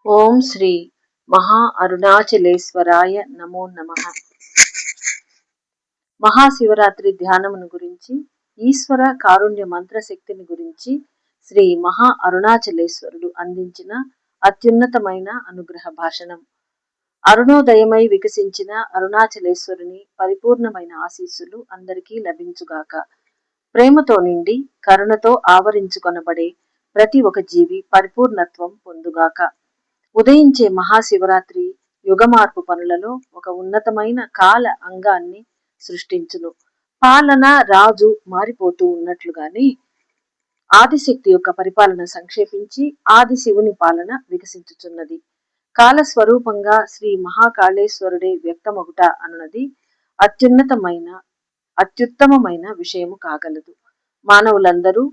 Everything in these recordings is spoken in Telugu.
ఓం శ్రీ మహా అరుణాచలేశ్వరాయ నమో నమః. మహాశివరాత్రి ధ్యానమును గురించి, ఈశ్వర కారుణ్య మంత్రశక్తిని గురించి శ్రీ మహా అరుణాచలేశ్వరుడు అందించిన అత్యున్నతమైన అనుగ్రహ భాషణం. అరుణోదయమై వికసించిన అరుణాచలేశ్వరుని పరిపూర్ణమైన ఆశీస్సులు అందరికీ లభించుగాక. ప్రేమతో నిండి కరుణతో ఆవరించుకొనబడే ప్రతి ఒక్క జీవి పరిపూర్ణత్వం పొందుగాక. ఉదయించే మహాశివరాత్రి యుగమార్పు పనులలో ఒక ఉన్నతమైన కాల అంగాన్ని సృష్టించును. పాలన రాజు మారిపోతూ ఉన్నట్లుగానే ఆదిశక్తి యొక్క పరిపాలన సంక్షేపించి ఆది శివుని పాలన వికసించుచున్నది. కాల స్వరూపంగా శ్రీ మహాకాళేశ్వరుడే వ్యక్తమగుట అన్నది అత్యుత్తమమైన విషయము కాగలదు. మానవులందరూ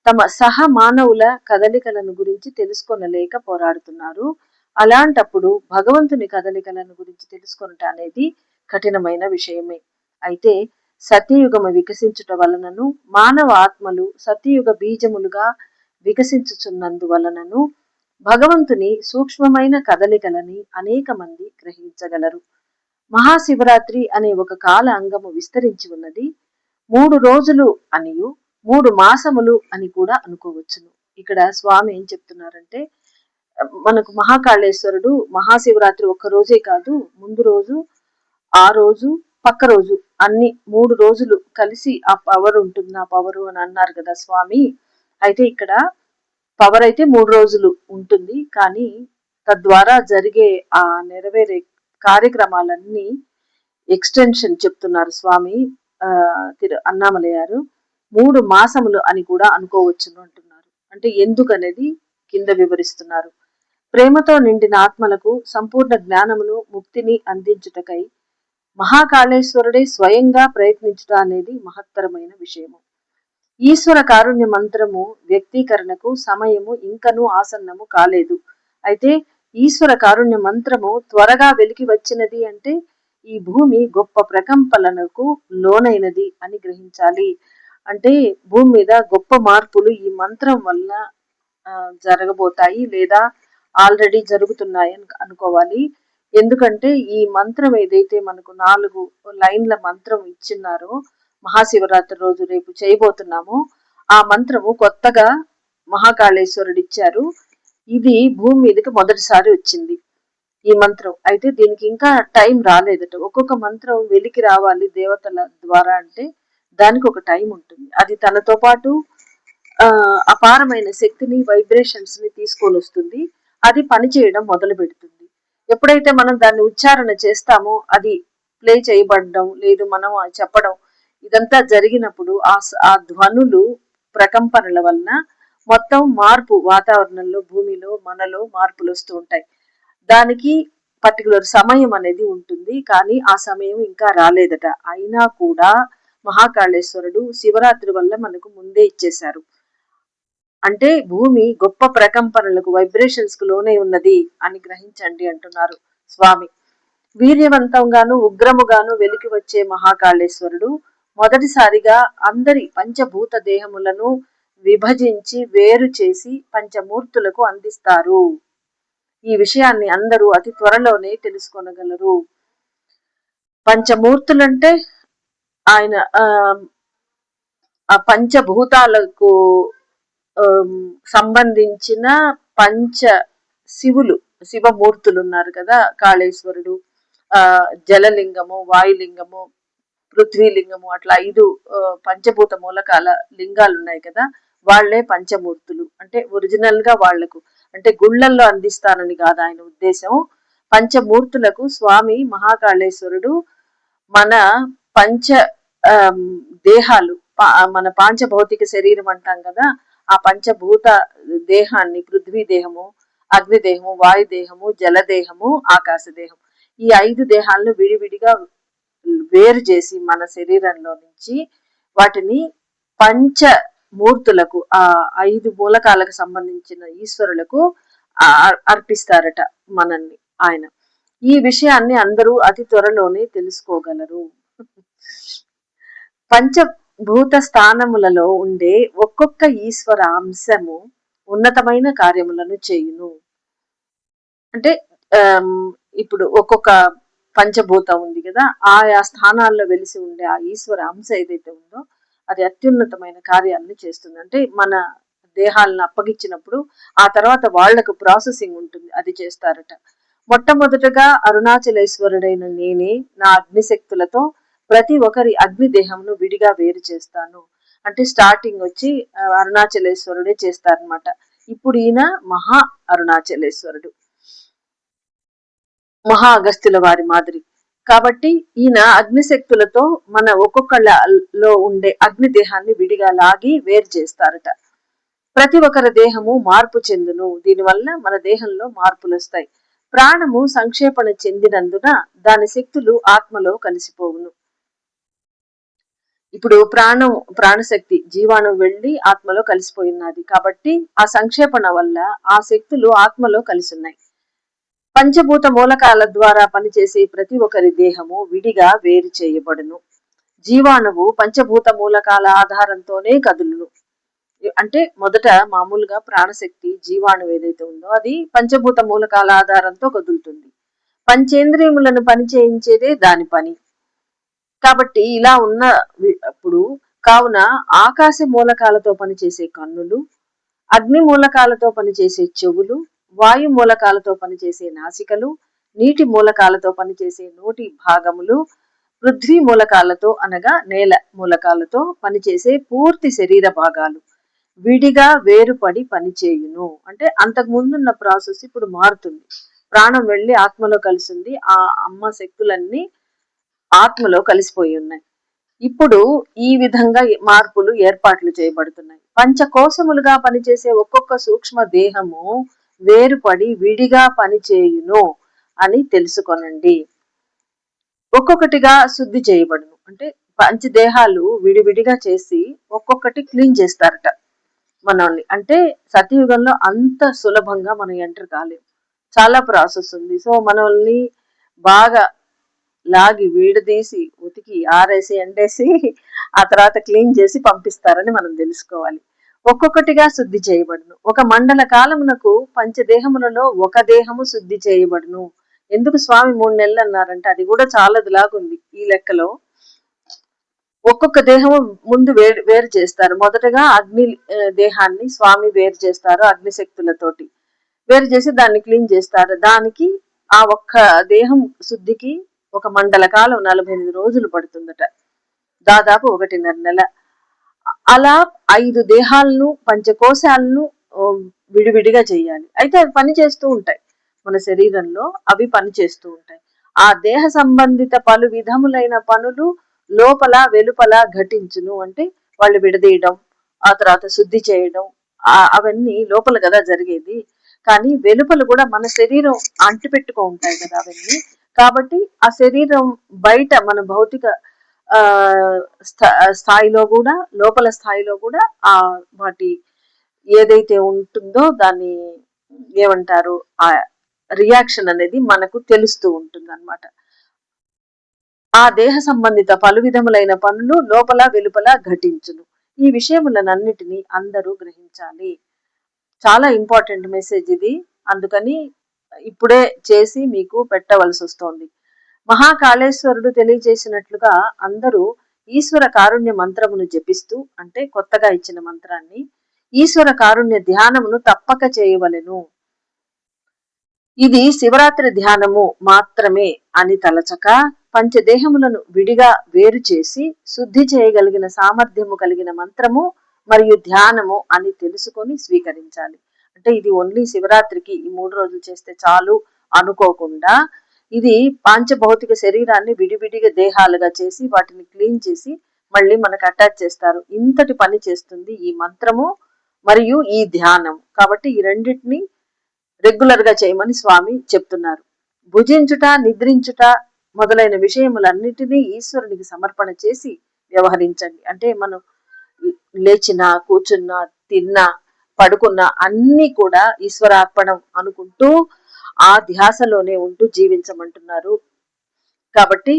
తమ సహ మానవుల కదలికలను గురించి తెలుసుకొనలేక పోరాడుతున్నారు. అలాంటప్పుడు భగవంతుని కదలికలను గురించి తెలుసుకొనుట అనేది కఠినమైన విషయమే. అయితే సత్యయుగము వికసించుట వలనను మానవ ఆత్మలు సత్యయుగ బీజములుగా వికసించుచున్నందువలనను భగవంతుని సూక్ష్మమైన కదలికలని అనేక మంది గ్రహించగలరు. మహాశివరాత్రి అనే ఒక కాల అంగము విస్తరించి ఉన్నది. 3 రోజులు అనియు 3 మాసములు అని కూడా అనుకోవచ్చును. ఇక్కడ స్వామి ఏం చెప్తున్నారంటే, మనకు మహాకాళేశ్వరుడు మహాశివరాత్రి ఒక్క రోజే కాదు, ముందు రోజు, ఆ రోజు, పక్క రోజు అన్ని 3 రోజులు కలిసి ఆ పవర్ ఉంటుంది. ఆ పవరు అని అన్నారు కదా స్వామి. అయితే ఇక్కడ పవర్ అయితే 3 రోజులు ఉంటుంది, కానీ తద్వారా జరిగే ఆ నెరవేరే కార్యక్రమాలన్నీ ఎక్స్టెన్షన్ చెప్తున్నారు స్వామి అన్నామలయ్యారు. 3 మాసములు అని కూడా అనుకోవచ్చును అంటున్నారు. అంటే ఎందుకనేది కింద వివరిస్తున్నారు. ప్రేమతో నిండిన ఆత్మలకు సంపూర్ణ జ్ఞానమును ముక్తిని అందించుటకై మహాకాళేశ్వరుడే స్వయంగా ప్రయత్నించుట అనేది మహత్తరమైన విషయము. ఈశ్వర కారుణ్య మంత్రము వ్యక్తీకరణకు సమయము ఇంకనూ ఆసన్నము కాలేదు. అయితే ఈశ్వర కారుణ్య మంత్రము త్వరగా వెలికి వచ్చినది అంటే ఈ భూమి గొప్ప ప్రకంపనలకు లోనైనది అని గ్రహించాలి. అంటే భూమి మీద గొప్ప మార్పులు ఈ మంత్రం వల్ల జరగబోతాయి, లేదా ఆల్రెడీ జరుగుతున్నాయి అని అనుకోవాలి. ఎందుకంటే ఈ మంత్రం ఏదైతే మనకు 4 లైన్ల మంత్రం ఇచ్చిన్నారో మహాశివరాత్రి రోజు రేపు చేయబోతున్నామో, ఆ మంత్రము కొత్తగా మహాకాళేశ్వరుడు ఇచ్చారు. ఇది భూమి మీదకి మొదటిసారి వచ్చింది ఈ మంత్రం. అయితే దీనికి ఇంకా టైం రాలేదట. ఒక్కొక్క మంత్రం వెలికి రావాలి దేవతల ద్వారా అంటే దానికి ఒక టైం ఉంటుంది. అది తనతో పాటు అపారమైన శక్తిని, వైబ్రేషన్స్ ని తీసుకొని వస్తుంది. అది పనిచేయడం మొదలు పెడుతుంది. ఎప్పుడైతే మనం దాన్ని ఉచ్చారణ చేస్తామో అది ప్లే చేయబడడం, లేదు మనం చెప్పడం, ఇదంతా జరిగినప్పుడు ఆ ధ్వనులు ప్రకంపనల వలన మొత్తం మార్పు వాతావరణంలో, భూమిలో, మనలో మార్పులు వస్తూ ఉంటాయి. దానికి పర్టికులర్ సమయం అనేది ఉంటుంది, కానీ ఆ సమయం ఇంకా రాలేదట. అయినా కూడా మహాకాళేశ్వరుడు శివరాత్రి వల్ల మనకు ముందే ఇచ్చేశారు. అంటే భూమి గొప్ప ప్రకంపనలకు, వైబ్రేషన్స్ కు లోనే ఉన్నది అని గ్రహించండి అంటున్నారు స్వామి. వీర్యవంతంగాను ఉగ్రముగాను వెలికి వచ్చే మహాకాళేశ్వరుడు మొదటిసారిగా అందరి పంచభూత దేహములను విభజించి వేరు చేసి పంచమూర్తులకు అందిస్తారు. ఈ విషయాన్ని అందరూ అతి త్వరలోనే తెలుసుకొనగలరు. పంచమూర్తులంటే ఆయన ఆ పంచభూతాలకు సంబంధించిన పంచ శివమూర్తులు ఉన్నారు కదా. కాళేశ్వరుడు, జలలింగము, వాయులింగము, పృథ్వీలింగము, అట్లా 5 పంచభూత మూలకాల లింగాలు ఉన్నాయి కదా. వాళ్లే పంచమూర్తులు. అంటే ఒరిజినల్ గా వాళ్లకు, అంటే గుళ్ళల్లో అందిస్తానని కాదు ఆయన ఉద్దేశం. పంచమూర్తులకు స్వామి మహాకాళేశ్వరుడు మన పంచ దేహాలు, మన పాంచభౌతిక శరీరం అంటాం కదా, ఆ పంచభూత దేహాన్ని పృథ్వీ దేహము, అగ్నిదేహము, వాయుదేహము, జలదేహము, ఆకాశదేహం, ఈ 5 దేహాలను విడివిడిగా వేరు చేసి మన శరీరంలో నుంచి వాటిని పంచమూర్తులకు, ఆ 5 మూలకాలకు సంబంధించిన ఈశ్వరులకు అర్పిస్తారట మనల్ని ఆయన. ఈ విషయాన్ని అందరూ అతి త్వరలోనే తెలుసుకోగలరు. పంచభూత స్థానములలో ఉండే ఒక్కొక్క ఈశ్వర అంశము ఉన్నతమైన కార్యములను చేయును. అంటే ఇప్పుడు ఒక్కొక్క పంచభూతం ఉంది కదా, ఆయా స్థానాల్లో వెలిసి ఉండే ఆ ఈశ్వర అంశ ఏదైతే ఉందో అది అత్యున్నతమైన కార్యాలను చేస్తుంది. అంటే మన దేహాలను అప్పగించినప్పుడు ఆ తర్వాత వాళ్లకు ప్రాసెసింగ్ ఉంటుంది, అది చేస్తారట. మొట్టమొదటగా అరుణాచలేశ్వరుడైన నేనే నా అగ్నిశక్తులతో ప్రతి ఒక్కరి అగ్ని దేహంను విడిగా వేరు చేస్తాను. అంటే స్టార్టింగ్ వచ్చి అరుణాచలేశ్వరుడే చేస్తారనమాట. ఇప్పుడు ఈయన మహా అరుణాచలేశ్వరుడు, మహా అగస్త్యుల వారి మాదిరి. కాబట్టి ఈయన అగ్నిశక్తులతో మన ఒక్కొక్కళ్ళలో ఉండే అగ్ని దేహాన్ని విడిగా లాగి వేరు చేస్తారట. ప్రతి ఒక్కరి దేహము మార్పు చెందును, దీనివల్ల మన దేహంలో మార్పులు వస్తాయి. ప్రాణము సంక్షేపణ చెందినందున దాని శక్తులు ఆత్మలో కలిసిపోవును. ఇప్పుడు ప్రాణశక్తి జీవాణువు వెళ్లి ఆత్మలో కలిసిపోయినది కాబట్టి ఆ సంక్షేపణ వల్ల ఆ శక్తులు ఆత్మలో కలిసి ఉన్నాయి. పంచభూత మూలకాల ద్వారా పనిచేసే ప్రతి ఒక్కరి దేహము విడిగా వేరు చేయబడును. జీవాణువు పంచభూత మూలకాల ఆధారంతోనే కదులును. అంటే మొదట మామూలుగా ప్రాణశక్తి జీవాణువు ఏదైతే ఉందో అది పంచభూత మూలకాల ఆధారంతో కదులుతుంది. పంచేంద్రియములను పనిచేయించేదే దాని పని. కాబట్టి ఇలా ఉన్నప్పుడు కావున ఆకాశ మూలకాలతో పనిచేసే కన్నులు, అగ్ని మూలకాలతో పనిచేసే చెవులు, వాయు మూలకాలతో పనిచేసే నాసికలు, నీటి మూలకాలతో పనిచేసే నోటి భాగములు, పృథ్వీ మూలకాలతో అనగా నేల మూలకాలతో పనిచేసే పూర్తి శరీర భాగాలు విడిగా వేరుపడి పనిచేయును. అంటే అంతకు ముందున్న ప్రాసెస్ ఇప్పుడు మారుతుంది. ప్రాణం వెళ్ళి ఆత్మలో కలిసింది, ఆ అమ్మ శక్తులన్నీ ఆత్మలో కలిసిపోయి ఉన్నాయి. ఇప్పుడు ఈ విధంగా మార్పులు ఏర్పాట్లు చేయబడుతున్నాయి. పంచకోశములుగా పనిచేసే ఒక్కొక్క సూక్ష్మ దేహము వేరుపడి విడిగా పనిచేయును అని తెలుసుకొనండి. ఒక్కొక్కటిగా శుద్ధి చేయబడును. అంటే పంచదేహాలు విడివిడిగా చేసి ఒక్కొక్కటి క్లీన్ చేస్తారట మనల్ని. అంటే సతయుగంలో అంత సులభంగా మనం ఎంటర్ కాలేము, చాలా ప్రాసెస్ ఉంది. సో మనల్ని బాగా లాగి వీడదీసి ఉతికి ఆరేసి ఎండేసి ఆ తర్వాత క్లీన్ చేసి పంపిస్తారని మనం తెలుసుకోవాలి. ఒక్కొక్కటిగా శుద్ధి చేయబడును. ఒక మండల కాలమునకు పంచదేహములలో ఒక దేహము శుద్ధి చేయబడును. ఎందుకు స్వామి 3 నెలలు అన్నారంటే అది కూడా చాలా లాగుంది ఈ లెక్కలో. ఒక్కొక్క దేహము ముందు వేరు చేస్తారు. మొదటగా అగ్ని దేహాన్ని స్వామి వేరు చేస్తారు, అగ్నిశక్తులతోటి వేరు చేసి దాన్ని క్లీన్ చేస్తారు. దానికి ఆ ఒక్క దేహం శుద్ధికి ఒక మండల కాలం 48 రోజులు పడుతుందట, దాదాపు 1.5 నెల. అలా 5 దేహాలను పంచకోశాలను విడివిడిగా చేయాలి. అయితే అవి పని చేస్తూ ఉంటాయి మన శరీరంలో, అవి పని చేస్తూ ఉంటాయి. ఆ దేహ సంబంధిత పలు విధములైన పనులు లోపల వెలుపల ఘటించును. అంటే వాళ్ళు విడదీయడం, ఆ తర్వాత శుద్ధి చేయడం, అవన్నీ లోపల కదా జరిగేది. కానీ వెలుపల కూడా మన శరీరం అంటిపెట్టుకో ఉంటాయి కదా అవన్నీ. కాబట్టి ఆ శరీరం బయట మన భౌతిక స్థాయిలో కూడా లోపల స్థాయిలో కూడా ఆ వాటి ఏదైతే ఉంటుందో దాన్ని ఏమంటారు, ఆ రియాక్షన్ అనేది మనకు తెలుస్తూ ఉంటుంది అన్నమాట. ఆ దేహ సంబంధిత పలు విధములైన పనులు లోపల వెలుపల ఘటించును. ఈ విషయములనన్నిటినీ అందరూ గ్రహించాలి. చాలా ఇంపార్టెంట్ మెసేజ్ ఇది, అందుకని ఇప్పుడే చేసి మీకు పెట్టవలసి వస్తోంది. మహాకాళేశ్వరుడు తెలియజేసినట్లుగా అందరూ ఈశ్వర కారుణ్య మంత్రమును జపిస్తూ, అంటే కొత్తగా ఇచ్చిన మంత్రాన్ని, ఈశ్వర కారుణ్య ధ్యానమును తప్పక చేయవలెను. ఇది శివరాత్రి ధ్యానము మాత్రమే అని తలచక పంచదేహములను విడిగా వేరు చేసి శుద్ధి చేయగలిగిన సామర్థ్యము కలిగిన మంత్రము మరియు ధ్యానము అని తెలుసుకొని స్వీకరించాలి. అంటే ఇది ఓన్లీ శివరాత్రికి ఈ 3 రోజులు చేస్తే చాలు అనుకోకుండా, ఇది పాంచభౌతిక శరీరాన్ని విడివిడిగా దేహాలుగా చేసి వాటిని క్లీన్ చేసి మళ్ళీ మనకు అటాచ్ చేస్తారు. ఇంతటి పని చేస్తుంది ఈ మంత్రము మరియు ఈ ధ్యానం. కాబట్టి ఈ రెండింటిని రెగ్యులర్ గా చేయమని స్వామి చెప్తున్నారు. భుజించుట, నిద్రించుట మొదలైన విషయములన్నిటినీ ఈశ్వరునికి సమర్పణ చేసి వ్యవహరించండి. అంటే మనం లేచినా, కూర్చున్నా, తిన్నా, పడుకున్నా అన్ని కూడా ఈశ్వరార్పణం అనుకుంటూ ఆ ధ్యాసలోనే ఉంటూ జీవించమంటున్నారు. కాబట్టి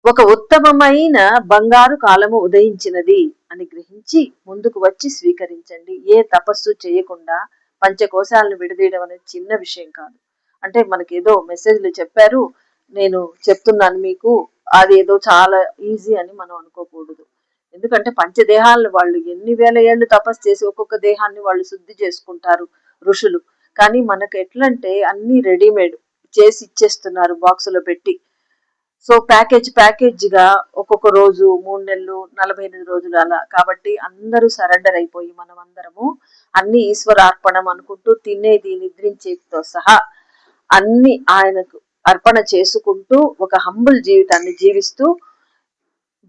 ఒక ఉత్తమమైన బంగారు కాలము ఉదయించినది అని గ్రహించి ముందుకు వచ్చి స్వీకరించండి. ఏ తపస్సు చేయకుండా పంచకోశాలను విడదీయడం అనేది చిన్న విషయం కాదు. అంటే మనకి ఏదో మెసేజ్లు చెప్పారు, నేను చెప్తున్నాను మీకు, అది ఏదో చాలా ఈజీ అని మనం అనుకోకూడదు. ఎందుకంటే పంచదేహాలను వాళ్ళు ఎన్ని వేల ఏళ్ళు తపస్సు చేసి ఒక్కొక్క దేహాన్ని వాళ్ళు శుద్ధి చేసుకుంటారు ఋషులు. కానీ మనకు ఎట్లంటే అన్ని రెడీమేడ్ చేసి ఇచ్చేస్తున్నారు బాక్సులో పెట్టి. సో ప్యాకేజ్ గా ఒక్కొక్క రోజు 3 నెలలు 48 రోజులు అలా. కాబట్టి అందరూ సరెండర్ అయిపోయి మనం అందరము అన్ని ఈశ్వరార్పణం అనుకుంటూ తినేది నిద్రించేతో సహా అన్ని ఆయనకు అర్పణ చేసుకుంటూ ఒక హంబుల్ జీవితాన్ని జీవిస్తూ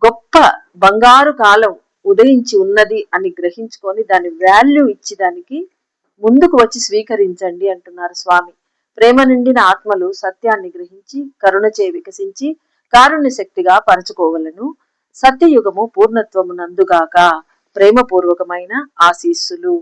గొప్ప బంగారు కాలం ఉదయించి ఉన్నది అని గ్రహించుకొని దాని వాల్యూ ఇచ్చి దానికి ముందుకు వచ్చి స్వీకరించండి అంటున్నారు స్వామి. ప్రేమ నిండిన ఆత్మలు సత్యాన్ని గ్రహించి కరుణచే వికసించి కారుణ్య శక్తిగా పరచుకోవలను. సత్యయుగము పూర్ణత్వము నందుగాక. ప్రేమపూర్వకమైన ఆశీస్సులు.